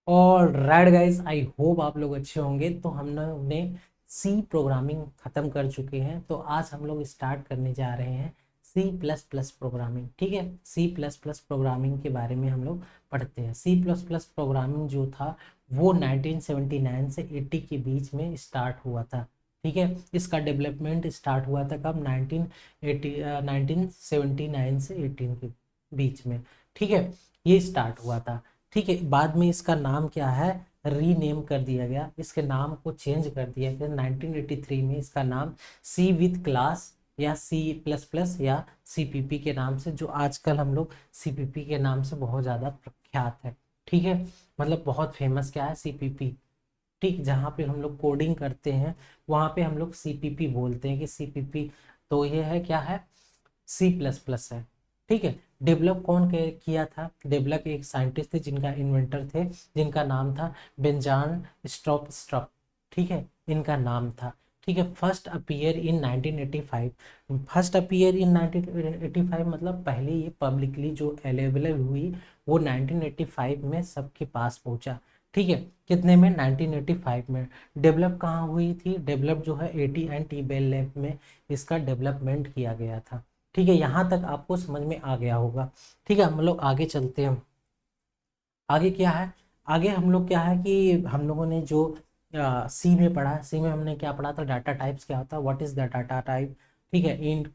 और right guys, I hope आप लोग अच्छे होंगे। तो हम लोग ने सी प्रोग्रामिंग खत्म कर चुके हैं, तो आज हम लोग स्टार्ट करने जा रहे हैं सी प्लस प्लस प्रोग्रामिंग। ठीक है, सी प्लस प्लस प्रोग्रामिंग के बारे में हम लोग पढ़ते हैं। सी प्लस प्लस प्रोग्रामिंग जो था वो 1979 से 80 के बीच में स्टार्ट हुआ था। ठीक है, इसका डेवलपमेंट स्टार्ट हुआ था कब? 1980 1979 से 18 के बीच में। ठीक है, ये स्टार्ट हुआ था। ठीक है, बाद में इसका नाम क्या है, रीनेम कर दिया गया, इसके नाम को चेंज कर दिया गया 1983 में। इसका नाम सी विद क्लास या सी प्लस प्लस या सीपीपी के नाम से, जो आजकल हम लोग सीपीपी के नाम से बहुत ज़्यादा प्रख्यात है। ठीक है, मतलब बहुत फेमस क्या है, सीपीपी। ठीक, जहाँ पे हम लोग कोडिंग करते हैं वहाँ पे हम लोग सीपीपी बोलते हैं कि सीपीपी। तो ये है क्या है, सी प्लस प्लस है। ठीक है, डेवलप कौन किया था? डेवलप एक साइंटिस्ट थे जिनका इन्वेंटर थे, जिनका नाम था बेंजान स्टॉप स्टॉप। ठीक है, इनका नाम था। ठीक है, first appear in 1985। First appear in 1985 मतलब पहले ये पब्लिकली जो अवेलेबल हुई वो 1985 में सबके पास पहुंचा। ठीक है, कितने में? 1985 में। डेवलप कहाँ हुई थी? डेवलप जो है AT and T bell lab में इसका डेवलपमेंट किया गया था। ठीक है, यहाँ तक आपको समझ में आ गया होगा। ठीक है, हम लोग आगे चलते हैं। आगे क्या है? आगे हम लोग क्या है कि हम लोगों ने जो सी में पढ़ा, सी में हमने क्या पढ़ा था? डाटा टाइप्स क्या होता है, what is the data type. ठीक है, इंट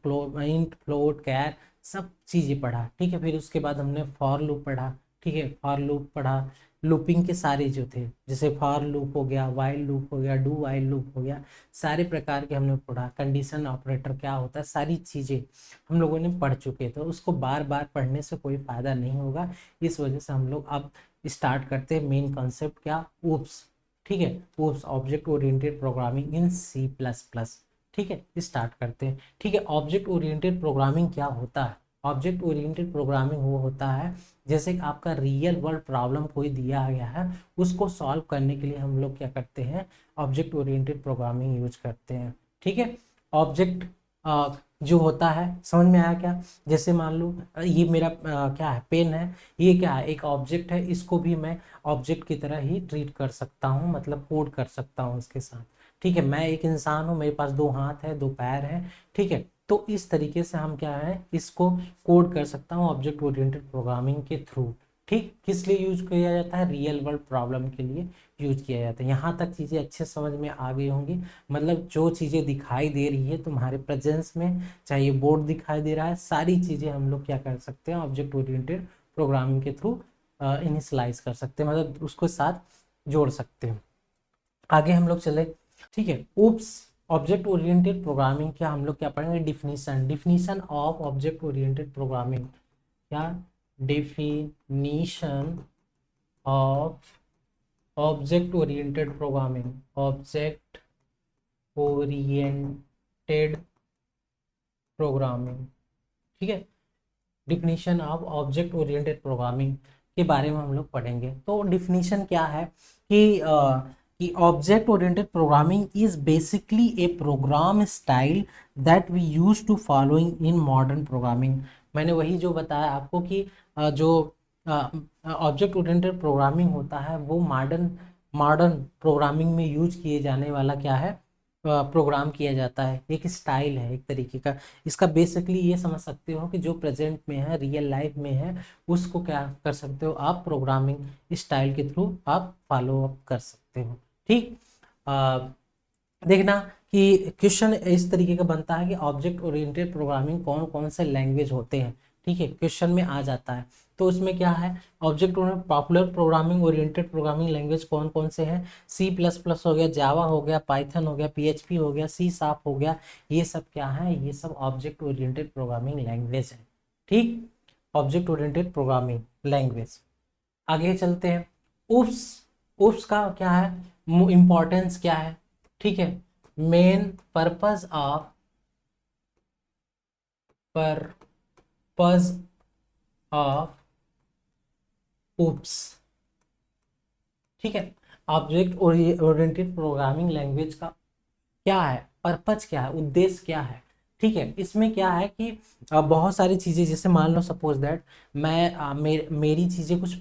फ्लोट कैर, सब चीज़ें पढ़ा। ठीक है, फिर उसके बाद हमने फॉर लूप पढ़ा। ठीक है, फॉर लूप पढ़ा। लूपिंग के सारे जो थे, जैसे फॉर लूप हो गया, वाइल लूप हो गया, डू वाइल लूप हो गया, सारे प्रकार के हमने पढ़ा। कंडीशन ऑपरेटर क्या होता है, सारी चीज़ें हम लोगों ने पढ़ चुके। तो उसको बार बार पढ़ने से कोई फ़ायदा नहीं होगा। इस वजह से हम लोग अब स्टार्ट करते हैं मेन कॉन्सेप्ट क्या, ऊप्स। ठीक है, OOPS object oriented programming in C plus plus. ठीक है, स्टार्ट करते हैं। ठीक है, ऑब्जेक्ट ओरिएंटेड प्रोग्रामिंग क्या होता है? ऑब्जेक्ट ओरिएंटेड प्रोग्रामिंग वो होता है जैसे कि आपका रियल वर्ल्ड प्रॉब्लम कोई दिया गया है, उसको सॉल्व करने के लिए हम लोग क्या करते हैं, ऑब्जेक्ट ओरिएंटेड प्रोग्रामिंग यूज करते हैं। ठीक है, ऑब्जेक्ट जो होता है, समझ में आया क्या? जैसे मान लो ये मेरा क्या है, पेन है। ये क्या है, एक ऑब्जेक्ट है, इसको भी मैं ऑब्जेक्ट की तरह ही ट्रीट कर सकता हूँ, मतलब कोड कर सकता हूँ इसके साथ। ठीक है, मैं एक इंसान हूँ, मेरे पास दो हाथ है, दो पैर है। ठीक है, तो इस तरीके से हम क्या है, इसको कोड कर सकता हूँ ऑब्जेक्ट ओरिएंटेड प्रोग्रामिंग के थ्रू। ठीक, किस लिए यूज किया जाता है? रियल वर्ल्ड प्रॉब्लम के लिए यूज किया जाता है। यहाँ तक चीज़ें अच्छे समझ में आ गई होंगी। मतलब जो चीज़ें दिखाई दे रही है तुम्हारे प्रेजेंस में, चाहे ये बोर्ड दिखाई दे रहा है, सारी चीज़ें हम लोग क्या कर सकते हैं, ऑब्जेक्ट ओरिएंटेड प्रोग्रामिंग के थ्रू इनिशलाइज कर सकते हैं, मतलब उसको साथ जोड़ सकते हैं। आगे हम लोग चले। ठीक है, उप्स ऑब्जेक्ट ओरिएंटेड प्रोग्रामिंग क्या हम लोग क्या पढ़ेंगे, definition. Definition of object oriented programming क्या? Definition of object oriented programming. Object oriented programming. ठीक है, definition of object oriented programming के बारे में हम लोग पढ़ेंगे। तो डिफिनीशन क्या है कि object oriented programming is basically a program style that we use to following in modern programming. मैंने वही जो बताया आपको कि जो ऑब्जेक्ट ओरिएंटेड प्रोग्रामिंग होता है वो मॉडर्न मॉडर्न प्रोग्रामिंग में यूज किए जाने वाला क्या है, प्रोग्राम किया जाता है। एक स्टाइल है एक तरीके का। इसका बेसिकली ये समझ सकते हो कि जो प्रेजेंट में है, रियल लाइफ में है, उसको क्या कर सकते हो आप, प्रोग्रामिंग स्टाइल के थ्रू आप फॉलो अप कर सकते हो। ठीक, देखना कि क्वेश्चन इस तरीके का बनता है कि ऑब्जेक्ट ओरिएंटेड प्रोग्रामिंग कौन कौन से लैंग्वेज होते हैं। ठीक है, क्वेश्चन में आ जाता है। तो उसमें क्या है, object oriented popular programming oriented programming language कौन कौन से हैं? सी प्लस प्लस हो गया, जावा हो गया, पाइथन हो गया, पीएचपी हो गया, सी शार्प हो गया। ये सब क्या है, ये सब ऑब्जेक्ट ओरिएंटेड प्रोग्रामिंग लैंग्वेज है। ठीक, ऑब्जेक्ट ओरिएंटेड प्रोग्रामिंग लैंग्वेज। आगे चलते हैं। उप्स। उप्स का क्या है, इंपॉर्टेंस क्या है? ठीक है, मेन पर्पस ऑफ उप्स। ठीक है, ऑब्जेक्ट ओरिएंटेड प्रोग्रामिंग लैंग्वेज का क्या है, पर्पज क्या है, उद्देश्य क्या है? ठीक है, इसमें क्या है कि बहुत सारी चीज़ें, जैसे मान लो सपोज दैट मैं मेरी चीज़ें कुछ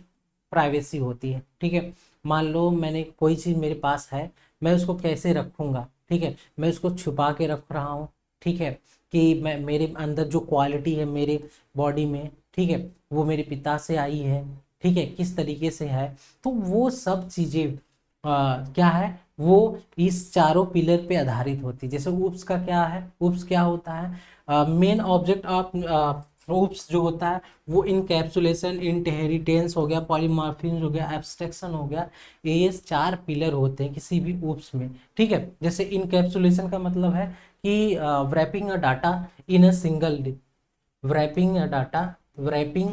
प्राइवेसी होती है। ठीक है, मान लो मैंने कोई चीज़ मेरे पास है, मैं उसको कैसे रखूँगा। ठीक है, मैं उसको छुपा के रख रहा हूँ। ठीक है, कि मैं मेरे अंदर जो क्वालिटी है मेरे बॉडी में, ठीक है, वो मेरे पिता से आई है। ठीक है, किस तरीके से है, तो वो सब चीज़ें क्या है, वो इस चारों पिलर पे आधारित होती है। जैसे ऊप्स का क्या है, ऊप्स क्या होता है, मेन ऑब्जेक्ट ऑफ ऊप्स जो होता है वो इनकैप्सुलेशन, इनहेरिटेंस हो गया, पॉलीमॉर्फिज्म हो गया, एब्स्ट्रैक्शन हो गया। ये चार पिलर होते हैं किसी भी ऊप्स में। ठीक है, जैसे इनकैप्सुलेशन का मतलब है कि wrapping a data in a single wrapping a data wrapping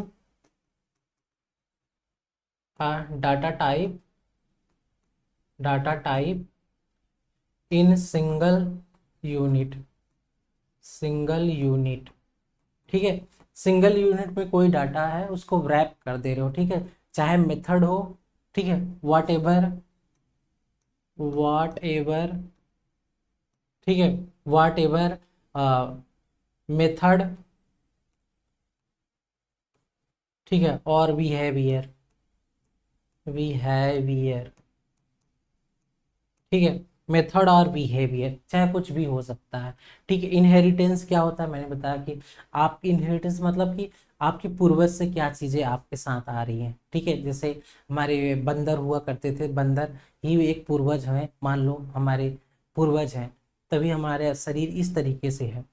a data type in single unit। ठीक है, सिंगल यूनिट में कोई डाटा है उसको wrap कर दे रहे हो। ठीक है, चाहे मेथड हो, ठीक है, वाट एवर, ठीक है, वाट एवर मेथड, ठीक है, और बिहेवियर। ठीक है, मेथड और बिहेवियर चाहे कुछ भी हो सकता है। ठीक है, इनहेरिटेंस क्या होता है, मैंने बताया कि आप इनहेरिटेंस मतलब कि आपके पूर्वज से क्या चीज़ें आपके साथ आ रही हैं। ठीक है, जैसे हमारे बंदर हुआ करते थे, बंदर ही एक पूर्वज है, मान लो हमारे पूर्वज हैं, तभी हमारे शरीर इस तरीके से है।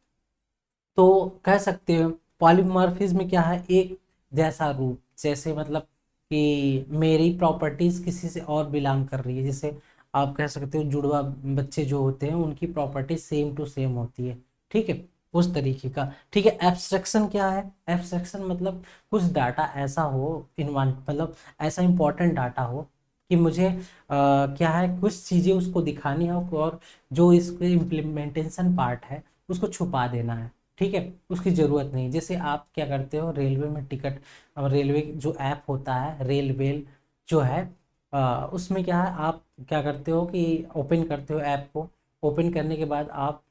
तो कह सकते हो पॉलीमॉर्फिज्म क्या है, एक जैसा रूप, जैसे मतलब कि मेरी प्रॉपर्टीज किसी से और बिलोंग कर रही है। जैसे आप कह सकते हो जुड़वा बच्चे जो होते हैं उनकी प्रॉपर्टी सेम टू सेम होती है। ठीक है, उस तरीके का। ठीक है, एब्स्ट्रैक्शन क्या है, एब्स्ट्रैक्शन मतलब कुछ डाटा ऐसा हो, इनवान मतलब ऐसा इंपॉर्टेंट डाटा हो कि मुझे क्या है, कुछ चीज़ें उसको दिखानी हो और जो इसके इम्प्लीमेंटेशन पार्ट है उसको छुपा देना है। ठीक है, उसकी ज़रूरत नहीं। जैसे आप क्या करते हो रेलवे में टिकट, रेलवे जो ऐप होता है रेलवे जो है, उसमें क्या है, आप क्या करते हो कि ओपन करते हो ऐप को, ओपन करने के बाद आप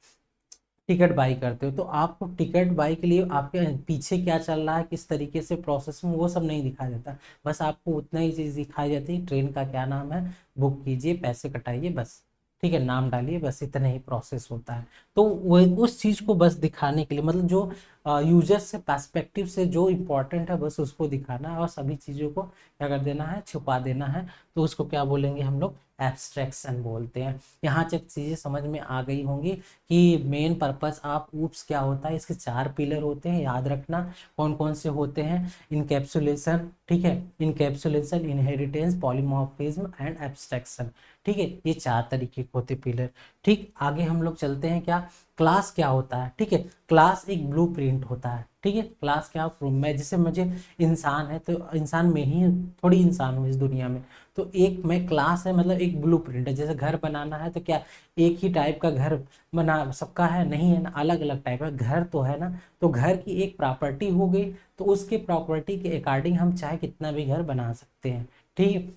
टिकट बाई करते हो। तो आपको टिकट बाई के लिए आपके पीछे क्या चल रहा है, किस तरीके से प्रोसेस में, वो सब नहीं दिखाया जाता। बस आपको उतना ही चीज़ दिखाई जाती है, ट्रेन का क्या नाम है, बुक कीजिए, पैसे कटाइए, बस। ठीक है, नाम डालिए, बस इतना ही प्रोसेस होता है। तो वो उस चीज़ को बस दिखाने के लिए, मतलब जो यूजर से पर्सपेक्टिव से जो इम्पोर्टेंट है बस उसको दिखाना है और सभी चीज़ों को क्या कर देना है, छुपा देना है। तो उसको क्या बोलेंगे हम लोग, एब्स्ट्रैक्शन बोलते हैं। यहाँ तक चीज़ें समझ में आ गई होंगी कि मेन पर्पस ऑफ ऊप्स क्या होता है। इसके चार पिलर होते हैं, याद रखना कौन कौन से होते हैं, इनकैप्सुलेशन, ठीक है, encapsulation, inheritance, polymorphism and abstraction. ठीक है, ये चार तरीके के होते पिलर। ठीक, आगे हम लोग चलते हैं, क्या क्लास क्या होता है। ठीक है, क्लास एक ब्लूप्रिंट होता है। ठीक है, क्लास क्या, मैं जैसे मुझे इंसान है तो इंसान में ही थोड़ी इंसान हूँ इस दुनिया में, तो एक मैं क्लास है मतलब एक ब्लूप्रिंट है। जैसे घर बनाना है तो क्या एक ही टाइप का घर बना सबका है, नहीं है ना, अलग अलग टाइप का घर तो है ना। तो घर की एक प्रॉपर्टी हो गई, तो उसके प्रॉपर्टी के अकॉर्डिंग हम चाहे कितना भी घर बना सकते हैं। ठीक है,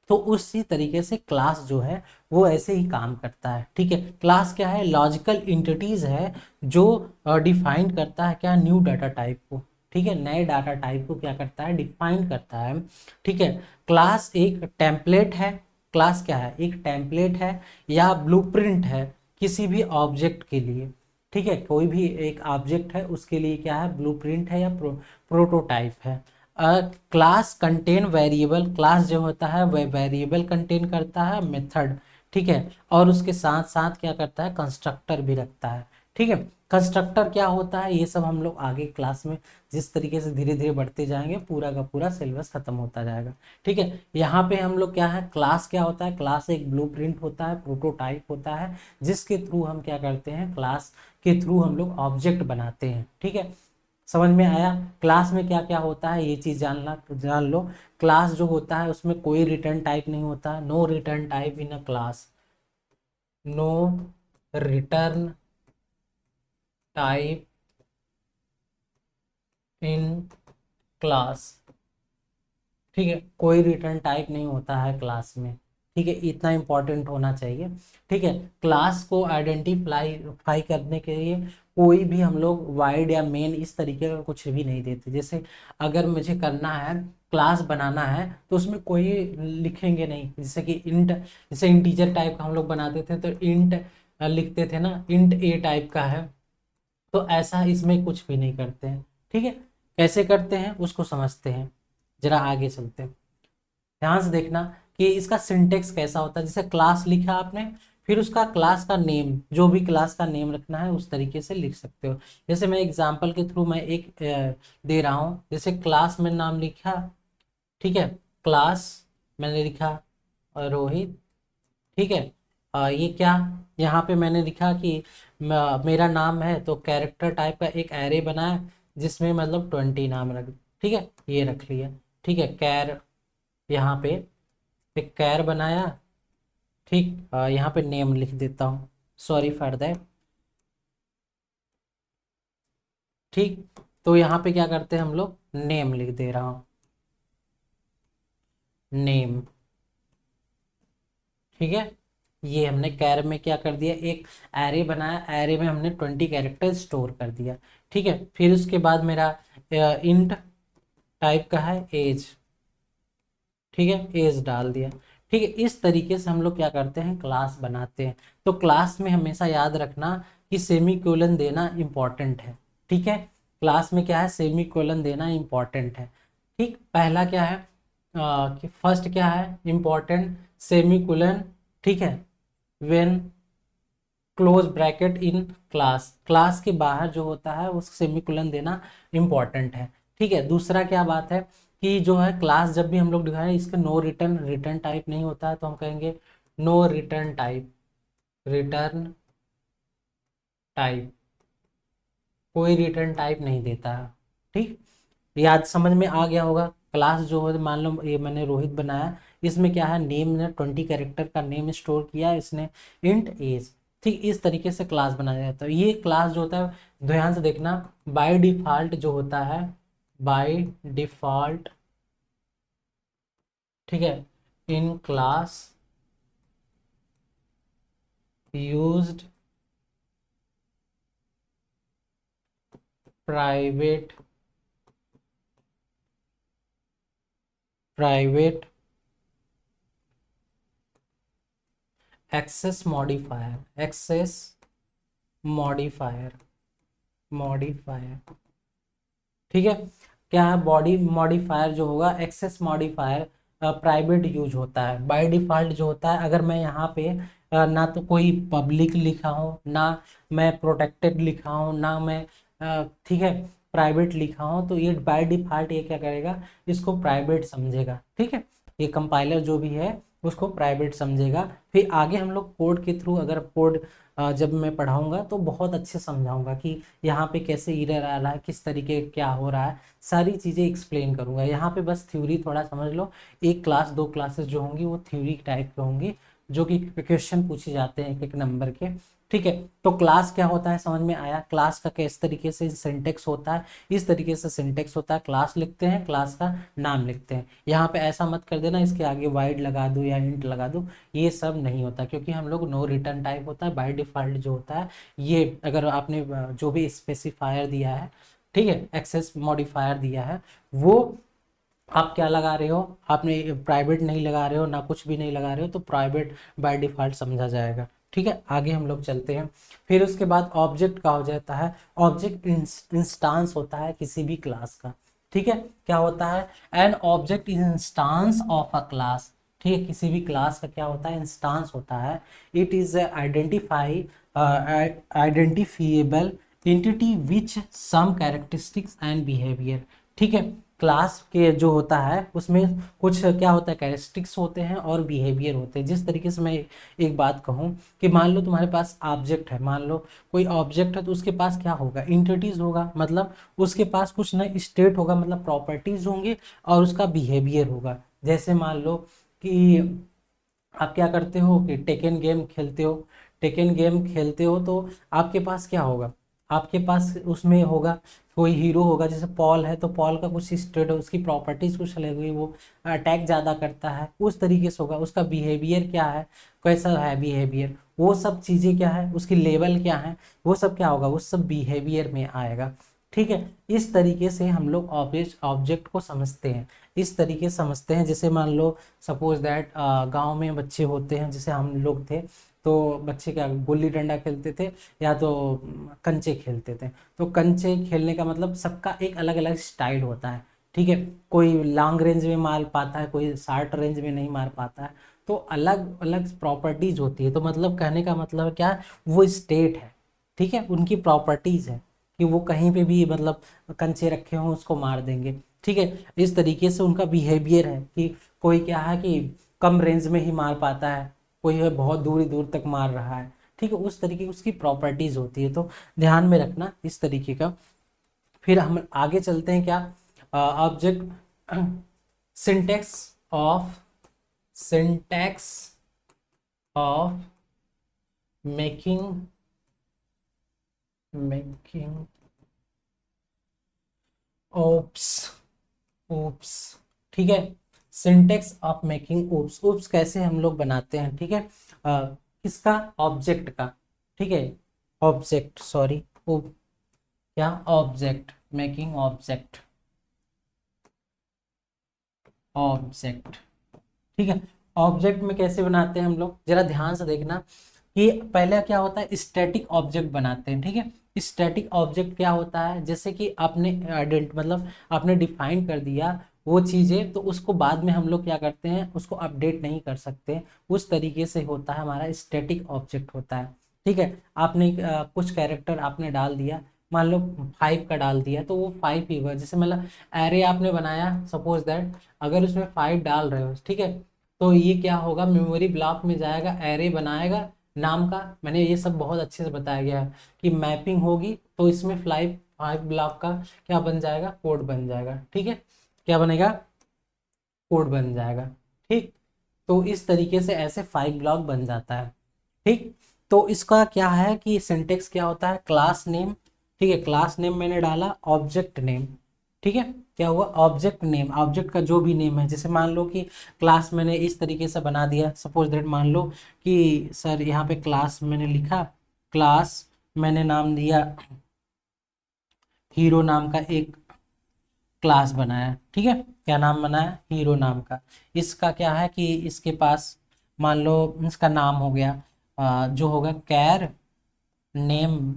तो उसी तरीके से क्लास जो है वो ऐसे ही काम करता है। ठीक है, क्लास क्या है, लॉजिकल इंटिटीज है जो डिफाइन करता है क्या, न्यू डाटा टाइप को। ठीक है, नए डाटा टाइप को क्या करता है, डिफाइन करता है। ठीक है, क्लास एक टेम्पलेट है। क्लास क्या है, एक टेम्पलेट है या ब्लूप्रिंट है किसी भी ऑब्जेक्ट के लिए। ठीक है, कोई भी एक ऑब्जेक्ट है उसके लिए क्या है, ब्लूप्रिंट है या प्रोटोटाइप है। क्लास कंटेन वेरिएबल, क्लास जो होता है वह वेरिएबल कंटेन करता है, मेथड, ठीक है, और उसके साथ साथ क्या करता है, कंस्ट्रक्टर भी रखता है। ठीक है, कंस्ट्रक्टर क्या होता है ये सब हम लोग आगे क्लास में जिस तरीके से धीरे धीरे बढ़ते जाएंगे पूरा का पूरा सिलेबस खत्म होता जाएगा। ठीक है, यहाँ पे हम लोग क्या है, क्लास क्या होता है, क्लास एक ब्लूप्रिंट होता है, प्रोटोटाइप होता है, जिसके थ्रू हम क्या करते हैं, क्लास के थ्रू हम लोग ऑब्जेक्ट बनाते हैं। ठीक है, समझ में आया। क्लास में क्या क्या होता है ये चीज जान लो। क्लास जो होता है उसमें कोई रिटर्न टाइप नहीं होता, no return type in a class, no return type in class. ठीक है, कोई रिटर्न टाइप नहीं होता है क्लास में। ठीक है, इतना इंपॉर्टेंट होना चाहिए। ठीक है, क्लास को आइडेंटिफाई करने के लिए कोई भी हम लोग वाइड या मेन इस तरीके का कुछ भी नहीं देते। जैसे अगर मुझे करना है क्लास बनाना है तो उसमें कोई लिखेंगे नहीं, जैसे कि इंट, जैसे इंटीजर टाइप का हम लोग बनाते थे तो इंट लिखते थे ना, इंट ए टाइप का है, तो ऐसा इसमें कुछ भी नहीं करते हैं। ठीक है, कैसे करते हैं उसको समझते हैं, जरा आगे चलते हैं। ध्यान से देखना कि इसका सिंटेक्स कैसा होता है। जैसे क्लास लिखा आपने, फिर उसका क्लास का नेम, जो भी क्लास का नेम रखना है उस तरीके से लिख सकते हो। जैसे मैं एग्जांपल के थ्रू मैं एक दे रहा हूँ, जैसे क्लास में नाम लिखा, ठीक है, क्लास मैंने लिखा रोहित, ठीक है। ये क्या, यहाँ पे मैंने लिखा कि मेरा नाम है, तो कैरेक्टर टाइप का एक एरे बनाया जिसमें मतलब 20 नाम रख, ठीक है, ये रख लिया। ठीक है, कैर, यहाँ पे एक कैर बनाया, ठीक, यहाँ पे नेम लिख देता हूँ, सॉरी फॉर दैट। ठीक, तो यहाँ पे क्या करते हैं हम लोग, नेम लिख दे रहा हूँ, नेम, ठीक है। ये हमने कैर में क्या कर दिया, एक एरे बनाया, एरे में हमने 20 कैरेक्टर स्टोर कर दिया। ठीक है, फिर उसके बाद मेरा इंट टाइप का है एज, ठीक है, एज डाल दिया। ठीक है, इस तरीके से हम लोग क्या करते हैं, क्लास बनाते हैं। तो क्लास में हमेशा याद रखना कि सेमी कोलन देना इंपॉर्टेंट है। ठीक है, क्लास में क्या है, सेमी कोलन देना इंपॉर्टेंट है। ठीक, पहला क्या है, कि फर्स्ट क्या है इंपॉर्टेंट, सेमी कोलन, ठीक है, when close bracket in class, class के बाहर जो होता है उस सेमीकोलन देना इंपॉर्टेंट है। ठीक है, दूसरा क्या बात है कि जो है क्लास जब भी हम लोग दिखाएं इसका नो रिटर्न, रिटर्न टाइप नहीं होता है, तो हम कहेंगे no return type, return type, कोई रिटर्न टाइप नहीं देता है। ठीक, याद समझ में आ गया होगा। क्लास जो है, मान लो ये मैंने रोहित बनाया, इसमें क्या है, नेम ने 20 कैरेक्टर का नेम स्टोर किया इसने, इंट एज। ठीक, इस तरीके से क्लास बनाया जाता है। ये क्लास जो होता है ध्यान से देखना, बाय डिफॉल्ट जो होता है, बाय डिफॉल्ट, ठीक है, in class used private, private access modifier, access modifier, modifier, ठीक है। क्या है, बॉडी मॉडिफायर जो होगा, एक्सेस मॉडिफायर प्राइवेट यूज होता है। बाय डिफॉल्ट जो होता है, अगर मैं यहाँ पे ना तो कोई पब्लिक लिखा हूँ, ना मैं प्रोटेक्टेड लिखा हूँ, ना मैं ठीक है प्राइवेट लिखा हूँ, तो ये बाय डिफॉल्ट ये क्या करेगा, इसको प्राइवेट समझेगा। ठीक है, ये कंपाइलर जो भी है उसको प्राइवेट समझेगा। फिर आगे हम लोग कोड के थ्रू, अगर कोड जब मैं पढ़ाऊंगा तो बहुत अच्छे समझाऊंगा कि यहाँ पे कैसे एरर आ रहा है, किस तरीके क्या हो रहा है, सारी चीज़ें एक्सप्लेन करूंगा। यहाँ पे बस थ्योरी थोड़ा समझ लो, एक क्लास दो क्लासेस जो होंगी वो थ्योरी टाइप के होंगी, जो कि क्वेश्चन पूछे जाते हैं एक एक नंबर के। ठीक है, तो क्लास क्या होता है समझ में आया, क्लास का किस तरीके से सिंटेक्स होता है, इस तरीके से सिंटेक्स होता है, क्लास लिखते हैं, क्लास का नाम लिखते हैं। यहाँ पे ऐसा मत कर देना इसके आगे वाइड लगा दूँ या इंट लगा दूँ, ये सब नहीं होता, क्योंकि हम लोग नो रिटर्न टाइप होता है बाय डिफॉल्ट जो होता है। ये अगर आपने जो भी स्पेसिफायर दिया है, ठीक है, एक्सेस मॉडिफायर दिया है, वो आप क्या लगा रहे हो, आपने प्राइवेट नहीं लगा रहे हो, ना कुछ भी नहीं लगा रहे हो, तो प्राइवेट बाय डिफॉल्ट समझा जाएगा। ठीक है, आगे हम लोग चलते हैं। फिर उसके बाद ऑब्जेक्ट का हो जाता है, ऑब्जेक्ट इंस्टांस होता है किसी भी क्लास का। ठीक है, क्या होता है, an object instance of a class. ठीक है, किसी भी क्लास का क्या होता है, इंस्टांस होता है। It is identify, identifiable entity which some characteristics and behaviour. ठीक है, क्लास के जो होता है उसमें कुछ क्या होता है, कैरेक्टरिस्टिक्स होते हैं और बिहेवियर होते हैं। जिस तरीके से मैं एक बात कहूँ कि मान लो तुम्हारे पास ऑब्जेक्ट है, मान लो कोई ऑब्जेक्ट है, तो उसके पास क्या होगा, इंटिटीज होगा, मतलब उसके पास कुछ ना स्टेट होगा, मतलब प्रॉपर्टीज होंगे, और उसका बिहेवियर होगा। जैसे मान लो कि आप क्या करते हो कि टेकन गेम खेलते हो, टेकन गेम खेलते हो तो आपके पास क्या होगा, आपके पास उसमें होगा, कोई हीरो होगा, जैसे पॉल है तो पॉल का कुछ स्टेट, उसकी प्रॉपर्टीज कुछ अलग हुई, वो अटैक ज़्यादा करता है, उस तरीके से होगा। उसका बिहेवियर क्या है, कैसा है बिहेवियर, वो सब चीज़ें क्या है, उसकी लेवल क्या है, वो सब क्या होगा, वो सब बिहेवियर में आएगा। ठीक है, इस तरीके से हम लोग ऑब्जेक्ट ऑब्जेक्ट को समझते हैं, इस तरीके से समझते हैं। जैसे मान लो सपोज दैट गांव में बच्चे होते हैं, जैसे हम लोग थे, तो बच्चे क्या गुल्ली डंडा खेलते थे या तो कंचे खेलते थे। तो कंचे खेलने का मतलब सबका एक अलग अलग स्टाइल होता है। ठीक है, कोई लॉन्ग रेंज में मार पाता है, कोई शॉर्ट रेंज में नहीं मार पाता है। तो अलग अलग प्रॉपर्टीज होती है। तो मतलब कहने का मतलब क्या है, वो स्टेट है, ठीक है, उनकी प्रॉपर्टीज है कि वो कहीं पे भी मतलब कंचे रखे हों उसको मार देंगे। ठीक है, इस तरीके से उनका बिहेवियर है कि कोई क्या है कि कम रेंज में ही मार पाता है, कोई है बहुत दूर दूर तक मार रहा है। ठीक है, उस तरीके की उसकी प्रॉपर्टीज होती है, तो ध्यान में रखना इस तरीके का। फिर हम आगे चलते हैं क्या, object syntax of syntax of making making OOPS OOPS. ठीक है, syntax of making OOPS. OOPS कैसे हम लोग बनाते हैं, ठीक है, किसका, ऑब्जेक्ट का। ठीक है, ऑब्जेक्ट, सॉरी, क्या, ऑब्जेक्ट, मेकिंग ऑब्जेक्ट, ऑब्जेक्ट। ठीक है, ऑब्जेक्ट में कैसे बनाते हैं हम लोग, जरा ध्यान से देखना कि पहले क्या होता है, स्टैटिक ऑब्जेक्ट बनाते हैं। ठीक है, स्टैटिक ऑब्जेक्ट क्या होता है, जैसे कि आपने मतलब आपने डिफाइन कर दिया वो चीज़ें, तो उसको बाद में हम लोग क्या करते हैं, उसको अपडेट नहीं कर सकते, उस तरीके से होता है हमारा स्टैटिक ऑब्जेक्ट होता है। ठीक है, आपने कुछ कैरेक्टर आपने डाल दिया, मान लो 5 का डाल दिया, तो वो 5 ही हुआ। जैसे मतलब एरे आपने बनाया, सपोज दैट अगर उसमें 5 डाल रहे हो, ठीक है, तो ये क्या होगा, मेमोरी ब्लॉक में जाएगा, एरे बनाएगा नाम का। मैंने ये सब बहुत अच्छे से बताया गया है कि मैपिंग होगी तो इसमें 5 ब्लॉक का क्या बन जाएगा, कोड बन जाएगा। ठीक है, क्या बनेगा, कोड बन जाएगा। ठीक, तो इस तरीके से ऐसे 5 ब्लॉक बन जाता है। ठीक, तो इसका क्या है कि सिंटेक्स क्या होता है, क्लास नेम। ठीक है, क्लास नेम मैंने डाला, ऑब्जेक्ट नेम। ठीक है, क्या हुआ, ऑब्जेक्ट नेम, ऑब्जेक्ट का जो भी नेम है। जैसे मान लो कि क्लास मैंने इस तरीके से बना दिया, सपोज दैट मान लो कि सर यहाँ पे क्लास मैंने लिखा, क्लास मैंने नाम दिया हीरो नाम का, एक क्लास बनाया। ठीक है, क्या नाम बनाया, हीरो नाम का। इसका क्या है कि इसके पास मान लो इसका नाम हो गया जो होगा कैर नेम।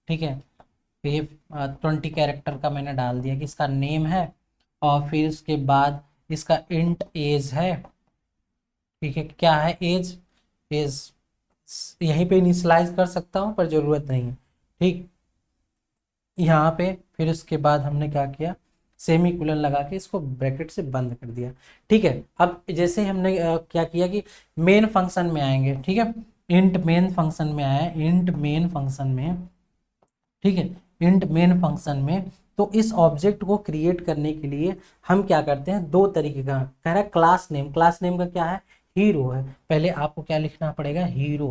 ठीक है, तो ये 20 कैरेक्टर का मैंने डाल दिया कि इसका नेम है, और फिर उसके बाद इसका इंट एज है। ठीक है, क्या है, एज, एज यहीं पे इनिशियलाइज कर सकता हूँ पर जरूरत नहीं है। ठीक, यहाँ पे फिर उसके बाद हमने क्या किया, सेमी कोलन लगा के इसको ब्रैकेट से बंद कर दिया। ठीक है, अब जैसे हमने क्या किया कि मेन फंक्शन में आएंगे। ठीक है, इंट मेन फंक्शन में आया, इंट मेन फंक्शन में। ठीक है, इंट मेन फंक्शन में, तो इस ऑब्जेक्ट को क्रिएट करने के लिए हम क्या करते हैं, दो तरीके का कह रहा है। क्लास नेम, क्लास नेम का क्या है, हीरो है। पहले आपको क्या लिखना पड़ेगा, हीरो,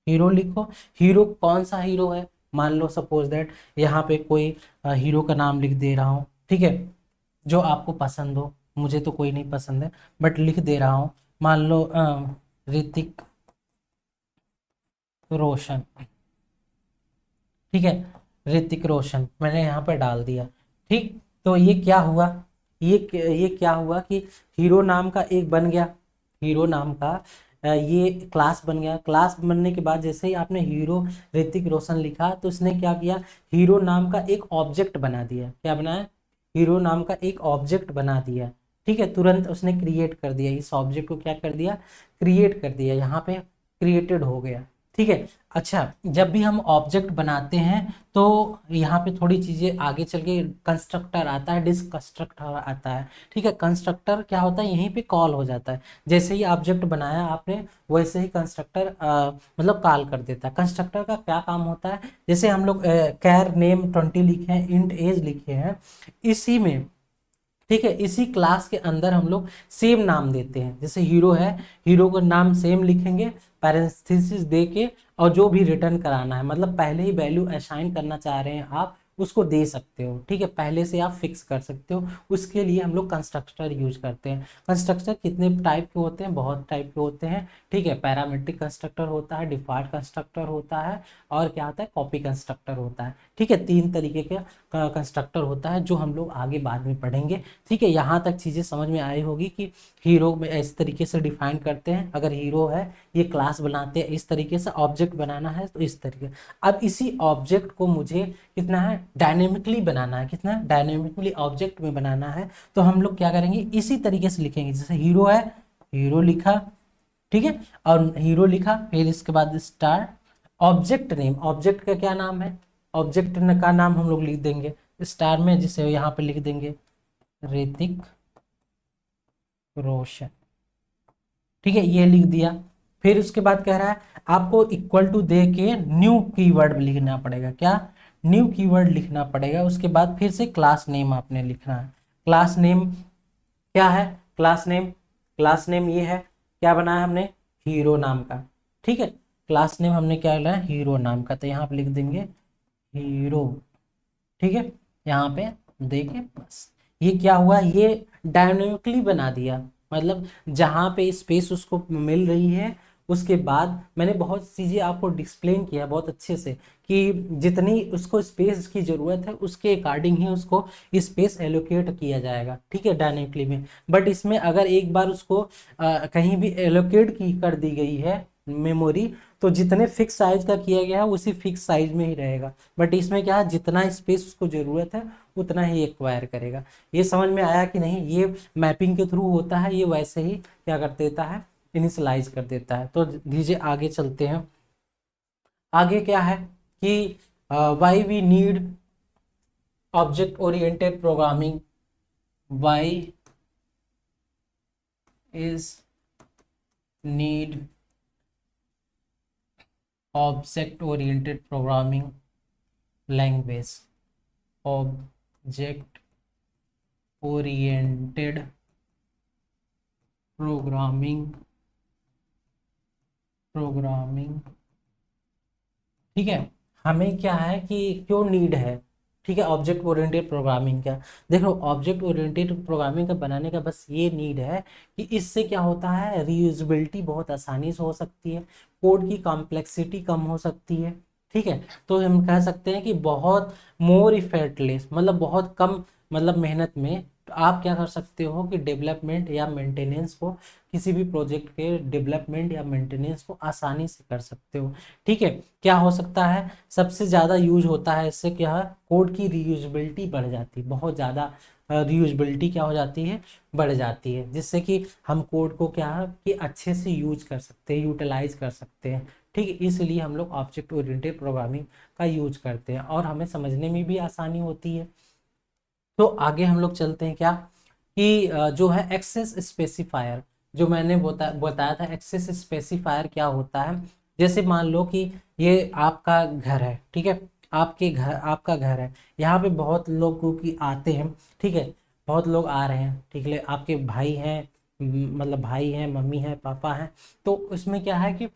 हीरो लिखो। हीरो कौन सा हीरो है, मान लो सपोज दैट यहाँ पे कोई हीरो का नाम लिख दे रहा हूँ। ठीक है, जो आपको पसंद हो, मुझे तो कोई नहीं पसंद है बट लिख दे रहा हूँ। मान लो ऋतिक रोशन। ठीक है, ऋतिक रोशन मैंने यहाँ पर डाल दिया। ठीक, तो ये क्या हुआ, ये क्या हुआ कि हीरो नाम का एक बन गया, हीरो नाम का ये क्लास बन गया। क्लास बनने के बाद जैसे ही आपने हीरो ऋतिक रोशन लिखा, तो इसने क्या किया, हीरो नाम का एक ऑब्जेक्ट बना दिया। क्या बनाया, हीरो नाम का एक ऑब्जेक्ट बना दिया। ठीक है, तुरंत उसने क्रिएट कर दिया, इस ऑब्जेक्ट को क्या कर दिया, क्रिएट कर दिया, यहाँ पे क्रिएटेड हो गया। ठीक है, अच्छा, जब भी हम ऑब्जेक्ट बनाते हैं तो यहाँ पे थोड़ी चीजें आगे चल के कंस्ट्रक्टर आता है, डिसकंस्ट्रक्टर आता है। ठीक है, कंस्ट्रक्टर क्या होता है, यहीं पे कॉल हो जाता है। जैसे ही ऑब्जेक्ट बनाया आपने, वैसे ही कंस्ट्रक्टर मतलब कॉल कर देता है। कंस्ट्रक्टर का क्या काम होता है, जैसे हम लोग कैर नेम 20 लिखे हैं, इंट एज लिखे हैं, इसी में ठीक है। इसी क्लास के अंदर हम लोग सेम नाम देते हैं, जैसे हीरो है, हीरो का नाम सेम लिखेंगे पैरेंथेसिस दे के, और जो भी रिटर्न कराना है, मतलब पहले ही वैल्यू असाइन करना चाह रहे हैं आप, उसको दे सकते हो। ठीक है, पहले से आप फिक्स कर सकते हो। उसके लिए हम लोग कंस्ट्रक्टर यूज करते हैं। कंस्ट्रक्टर कितने टाइप के होते हैं, बहुत टाइप के होते हैं। ठीक है, पैरामीट्रिक कंस्ट्रक्टर होता है, डिफॉल्ट कंस्ट्रक्टर होता है, और क्या होता है, कॉपी कंस्ट्रक्टर होता है। ठीक है, 3 तरीके के कंस्ट्रक्टर होता है, जो हम लोग आगे बाद में पढ़ेंगे। ठीक है, यहाँ तक चीज़ें समझ में आई होगी कि हीरो में इस तरीके से डिफाइन करते हैं, अगर हीरो है ये क्लास बनाते हैं इस तरीके से, ऑब्जेक्ट बनाना है तो इस तरीके। अब इसी ऑब्जेक्ट को मुझे कितना है, डायनेमिकली बनाना है, कितना डायनेमिकली ऑब्जेक्ट में बनाना है, तो हम लोग क्या करेंगे, इसी तरीके से लिखेंगे। जैसे हीरो है, हीरो लिखा, ठीक है, और हीरो लिखा, फिर इसके बाद स्टार, ऑब्जेक्ट नेम, ऑब्जेक्ट का क्या नाम है, ऑब्जेक्ट का नाम हम लोग लिख देंगे स्टार में, जिसे यहाँ पे लिख देंगे ऋतिक रोशन। ठीक है, ये लिख दिया। फिर उसके बाद कह रहा है आपको इक्वल टू दे के न्यू कीवर्ड लिखना पड़ेगा, क्या, न्यू कीवर्ड लिखना पड़ेगा। उसके बाद फिर से क्लास नेम आपने लिखना है। क्लास नेम क्या है, क्लास नेम, क्लास नेम ये है, क्या बनाया हमने, हीरो नाम का। ठीक है, क्लास नेम हमने क्या बनाया, हीरो नाम का, तो यहाँ पे लिख देंगे हीरो। ठीक है, यहाँ पे देखिए बस ये क्या हुआ, ये डायनेमिकली बना दिया, मतलब जहाँ पे स्पेस उसको मिल रही है, उसके बाद मैंने बहुत चीज़ें आपको डिस्प्लेन किया बहुत अच्छे से, कि जितनी उसको स्पेस की ज़रूरत है उसके अकॉर्डिंग ही उसको स्पेस एलोकेट किया जाएगा। ठीक है, डायनेमिकली में। बट इसमें अगर एक बार उसको कहीं भी एलोकेट की कर दी गई है मेमोरी, तो जितने फिक्स साइज का किया गया है उसी फिक्स साइज में ही रहेगा। बट इसमें क्या है, जितना स्पेस उसको ज़रूरत है उतना ही एक्वायर करेगा। ये समझ में आया कि नहीं, ये मैपिंग के थ्रू होता है, ये वैसे ही क्या कर देता है, इनिशियलाइज कर देता है। तो दीजिए आगे चलते हैं। आगे क्या है कि why we need object oriented programming, why is need object oriented programming language, object oriented programming, programming. ठीक है, हमें क्या है कि क्यों नीड है, ठीक है, ऑब्जेक्ट ओरिएंटेड प्रोग्रामिंग का। देखो, ऑब्जेक्ट ओरिएंटेड प्रोग्रामिंग का बनाने का बस ये नीड है कि इससे क्या होता है, रीयूजेबिलिटी बहुत आसानी से हो सकती है, कोड की कॉम्प्लेक्सिटी कम हो सकती है। ठीक है, तो हम कह सकते हैं कि बहुत मोर इफर्टलेस, मतलब बहुत कम, मतलब मेहनत में तो आप क्या कर सकते हो कि डेवलपमेंट या मेंटेनेंस को, किसी भी प्रोजेक्ट के डेवलपमेंट या मेंटेनेंस को आसानी से कर सकते हो। ठीक है, क्या हो सकता है, सबसे ज़्यादा यूज होता है इससे, क्या है, कोड की रीयूजेबिलिटी बढ़ जाती है, बहुत ज़्यादा रीयूजेबिलिटी क्या हो जाती है, बढ़ जाती है, जिससे कि हम कोड को क्या है कि अच्छे से यूज कर सकते हैं, यूटिलाइज कर सकते हैं। ठीक है, इसलिए हम लोग ऑब्जेक्ट ओरिएंटेड प्रोग्रामिंग का यूज करते हैं, और हमें समझने में भी आसानी होती है। तो आगे हम लोग चलते हैं क्या, कि जो है एक्सेस स्पेसिफायर, जो मैंने बताया था, एक्सेस स्पेसिफायर क्या होता है। जैसे मान लो कि ये आपका घर है, ठीक है, आपका घर है, यहाँ पे बहुत लोग की आते हैं, ठीक है, बहुत लोग आ रहे हैं, ठीक है, आपके भाई हैं, मतलब भाई हैं, मम्मी है, पापा हैं। तो उसमें क्या है कि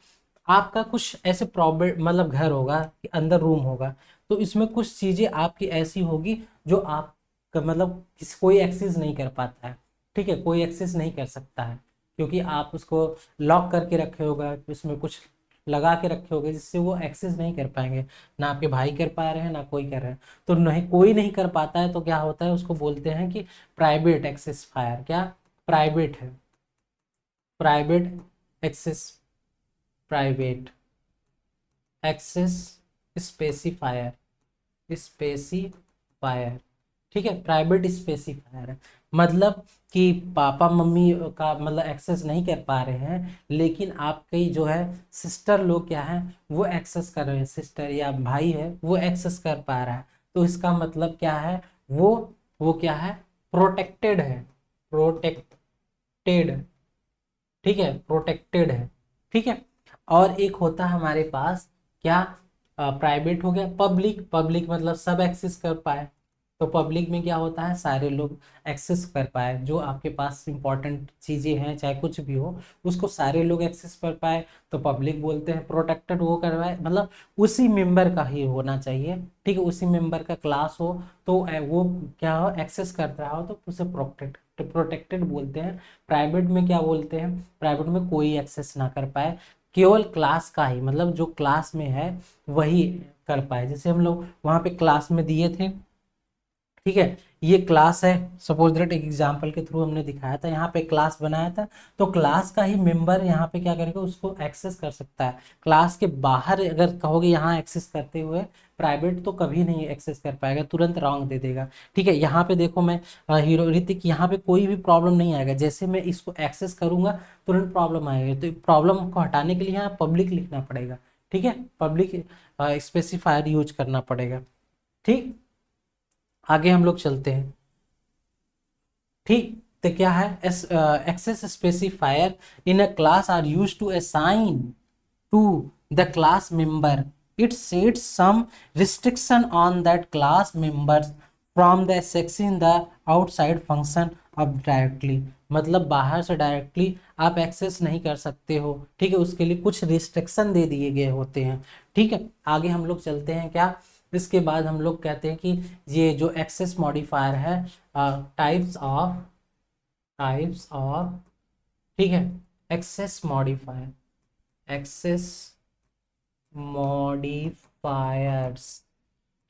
आपका कुछ ऐसे प्रॉब्लम, मतलब घर होगा कि अंदर रूम होगा, तो इसमें कुछ चीज़ें आपकी ऐसी होगी जो आप मतलब कोई एक्सेस नहीं कर पाता है। ठीक है, कोई एक्सेस नहीं कर सकता है, क्योंकि आप उसको लॉक करके रखे होगा, उसमें कुछ लगा के रखे होगे, जिससे वो एक्सेस नहीं कर पाएंगे, ना आपके भाई कर पा रहे हैं ना कोई कर रहे हैं। तो नहीं, कोई नहीं कर पाता है तो क्या होता है, उसको बोलते हैं कि प्राइवेट एक्सेस फायर, क्या, प्राइवेट है, private access, private access specifier, specifier. ठीक है, प्राइवेट स्पेसिफायर है, मतलब कि पापा मम्मी का मतलब एक्सेस नहीं कर पा रहे हैं, लेकिन आपके जो है सिस्टर लोग क्या है, वो एक्सेस कर रहे हैं, सिस्टर या भाई है वो एक्सेस कर पा रहा है। तो इसका मतलब क्या है, वो क्या है, प्रोटेक्टेड है, प्रोटेक्टेड। ठीक है, प्रोटेक्टेड है। ठीक है, और एक होता है हमारे पास क्या, प्राइवेट हो गया, पब्लिक, पब्लिक मतलब सब एक्सेस कर पाए, तो पब्लिक में क्या होता है, सारे लोग एक्सेस कर पाए, जो आपके पास इंपॉर्टेंट चीजें हैं चाहे कुछ भी हो उसको सारे लोग एक्सेस कर पाए तो पब्लिक बोलते हैं। प्रोटेक्टेड वो करवाए मतलब उसी मेंबर का ही होना चाहिए, ठीक है, उसी मेंबर का क्लास हो तो वो क्या हो, एक्सेस कर रहा हो तो उसे प्रोटेक्टेड बोलते हैं। प्राइवेट में क्या बोलते हैं, प्राइवेट में कोई एक्सेस ना कर पाए, केवल क्लास का ही, मतलब जो क्लास में है वही कर पाए। जैसे हम लोग वहां पे क्लास में दिए थे, ठीक है, ये क्लास है, सपोज दैट एक एग्जांपल के थ्रू हमने दिखाया था, यहाँ पे क्लास बनाया था तो क्लास का ही मेंबर यहाँ पे क्या करेगा, उसको एक्सेस कर सकता है। क्लास के बाहर अगर कहोगे यहाँ एक्सेस करते हुए, प्राइवेट तो कभी नहीं एक्सेस कर पाएगा, तुरंत रॉन्ग दे देगा। ठीक है, यहाँ पे देखो मैं हीरो ऋतिक, यहाँ पे कोई भी प्रॉब्लम नहीं आएगा, जैसे मैं इसको एक्सेस करूंगा तुरंत प्रॉब्लम आएगा, तो प्रॉब्लम को हटाने के लिए यहाँ पब्लिक लिखना पड़ेगा। ठीक है, पब्लिक स्पेसिफायर यूज करना पड़ेगा। ठीक, आगे हम लोग चलते हैं। ठीक, तो क्या है, access specifier in a class are use to assign to the class member, it sets some restriction on that class members from the accessing the outside function of directly, मतलब बाहर से डायरेक्टली आप एक्सेस नहीं कर सकते हो। ठीक है, उसके लिए कुछ रिस्ट्रिक्शन दे दिए गए होते हैं। ठीक है, आगे हम लोग चलते हैं क्या, इसके बाद हम लोग कहते हैं कि ये जो एक्सेस मॉडिफायर है, टाइप्स ऑफ, ठीक है, एक्सेस मॉडिफायर, एक्सेस मॉडिफायर्स,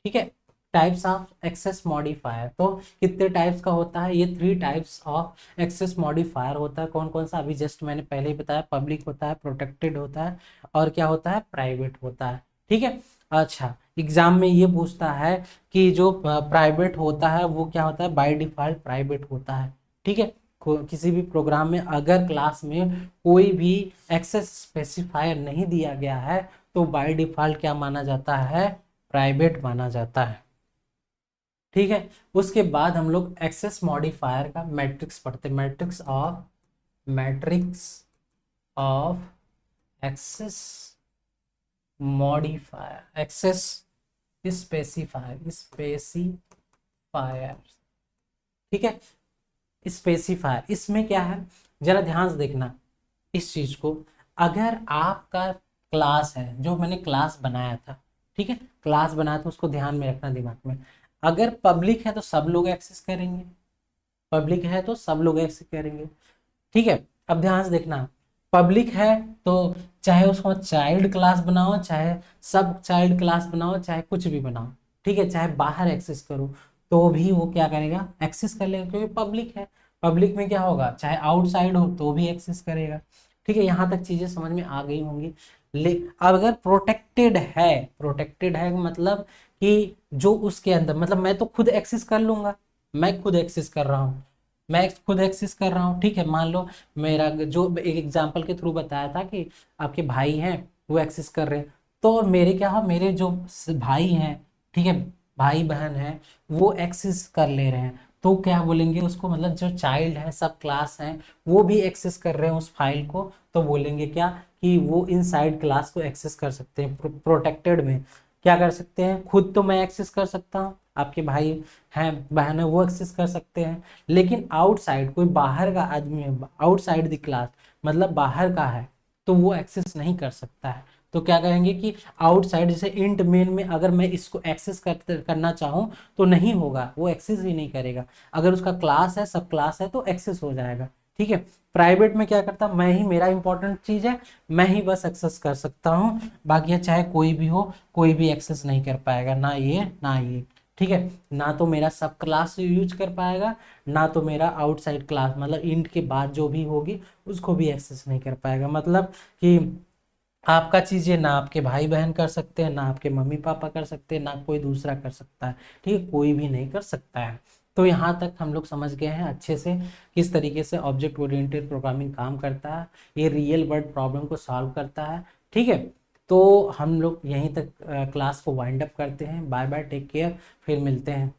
ठीक है, टाइप्स ऑफ एक्सेस मॉडिफायर। तो कितने टाइप्स का होता है, ये 3 टाइप्स ऑफ एक्सेस मॉडिफायर होता है। कौन कौन सा, अभी जस्ट मैंने पहले ही बताया, पब्लिक होता है, प्रोटेक्टेड होता है, और क्या होता है, प्राइवेट होता है। ठीक है, अच्छा, एग्जाम में ये पूछता है कि जो प्राइवेट होता है वो क्या होता है, बाय डिफॉल्ट प्राइवेट होता है। ठीक है, किसी भी प्रोग्राम में अगर क्लास में कोई भी एक्सेस स्पेसिफायर नहीं दिया गया है तो बाय डिफॉल्ट क्या माना जाता है, प्राइवेट माना जाता है। ठीक है, उसके बाद हम लोग एक्सेस मॉडिफायर का मैट्रिक्स पढ़ते, matrix of access modifier, access specifier, ठीक है, स्पेसिफायर, इसमें क्या है, जरा ध्यान से देखना इस चीज को। अगर आपका क्लास है, जो मैंने क्लास बनाया था, ठीक है, क्लास बनाया था, उसको ध्यान में रखना दिमाग में। अगर पब्लिक है तो सब लोग एक्सेस करेंगे, पब्लिक है तो सब लोग एक्सेस करेंगे। ठीक है, अब ध्यान से देखना, पब्लिक है तो चाहे उसको चाइल्ड क्लास बनाओ, चाहे सब चाइल्ड क्लास बनाओ, चाहे कुछ भी बनाओ, ठीक है, चाहे बाहर एक्सेस करो तो भी वो क्या करेगा, एक्सेस कर लेगा, क्योंकि पब्लिक है। पब्लिक में क्या होगा, चाहे आउटसाइड हो तो भी एक्सेस करेगा। ठीक है, यहाँ तक चीजें समझ में आ गई होंगी। ले अब अगर प्रोटेक्टेड है मतलब कि जो उसके अंदर, मतलब मैं तो खुद एक्सेस कर लूंगा, मैं खुद एक्सेस कर रहा हूँ, मैं खुद एक्सेस कर रहा हूँ। ठीक है, मान लो मेरा जो एक एग्जांपल के थ्रू बताया था कि आपके भाई हैं वो एक्सेस कर रहे हैं, तो मेरे क्या है, मेरे जो भाई हैं, ठीक है, भाई बहन हैं, वो एक्सेस कर ले रहे हैं, तो क्या बोलेंगे उसको, मतलब जो चाइल्ड है, सब क्लास हैं, वो भी एक्सेस कर रहे हैं उस फाइल को, तो बोलेंगे क्या कि वो इनसाइड क्लास को एक्सेस कर सकते हैं। प्रोटेक्टेड में क्या कर सकते हैं, खुद तो मैं एक्सेस कर सकता हूँ, आपके भाई हैं बहन है वो एक्सेस कर सकते हैं, लेकिन आउटसाइड कोई बाहर का आदमी है, आउटसाइड द क्लास मतलब बाहर का है, तो वो एक्सेस नहीं कर सकता है। तो क्या कहेंगे कि आउटसाइड, जैसे इंट मेन में अगर मैं इसको एक्सेस करना चाहूँ तो नहीं होगा, वो एक्सेस ही नहीं करेगा। अगर उसका क्लास है, सब क्लास है, तो एक्सेस हो जाएगा। ठीक है, प्राइवेट में क्या करता, मैं ही, मेरा इंपॉर्टेंट चीज है, मैं ही बस एक्सेस कर सकता हूँ, बाकी चाहे कोई भी हो, कोई भी एक्सेस नहीं कर पाएगा, ना ये ना ये। ठीक है, ना तो मेरा सब क्लास यूज कर पाएगा, ना तो मेरा आउटसाइड क्लास, मतलब इंट के बाद जो भी होगी उसको भी एक्सेस नहीं कर पाएगा। मतलब कि आपका चीजें ना आपके भाई बहन कर सकते हैं, ना आपके मम्मी पापा कर सकते हैं, ना कोई दूसरा कर सकता है। ठीक है, कोई भी नहीं कर सकता है। तो यहाँ तक हम लोग समझ गए हैं अच्छे से किस तरीके से ऑब्जेक्ट ओरिएंटेड प्रोग्रामिंग काम करता है, ये रियल वर्ल्ड प्रॉब्लम को सॉल्व करता है। ठीक है, तो हम लोग यहीं तक क्लास को वाइंड अप करते हैं। बाय बाय, टेक केयर, फिर मिलते हैं।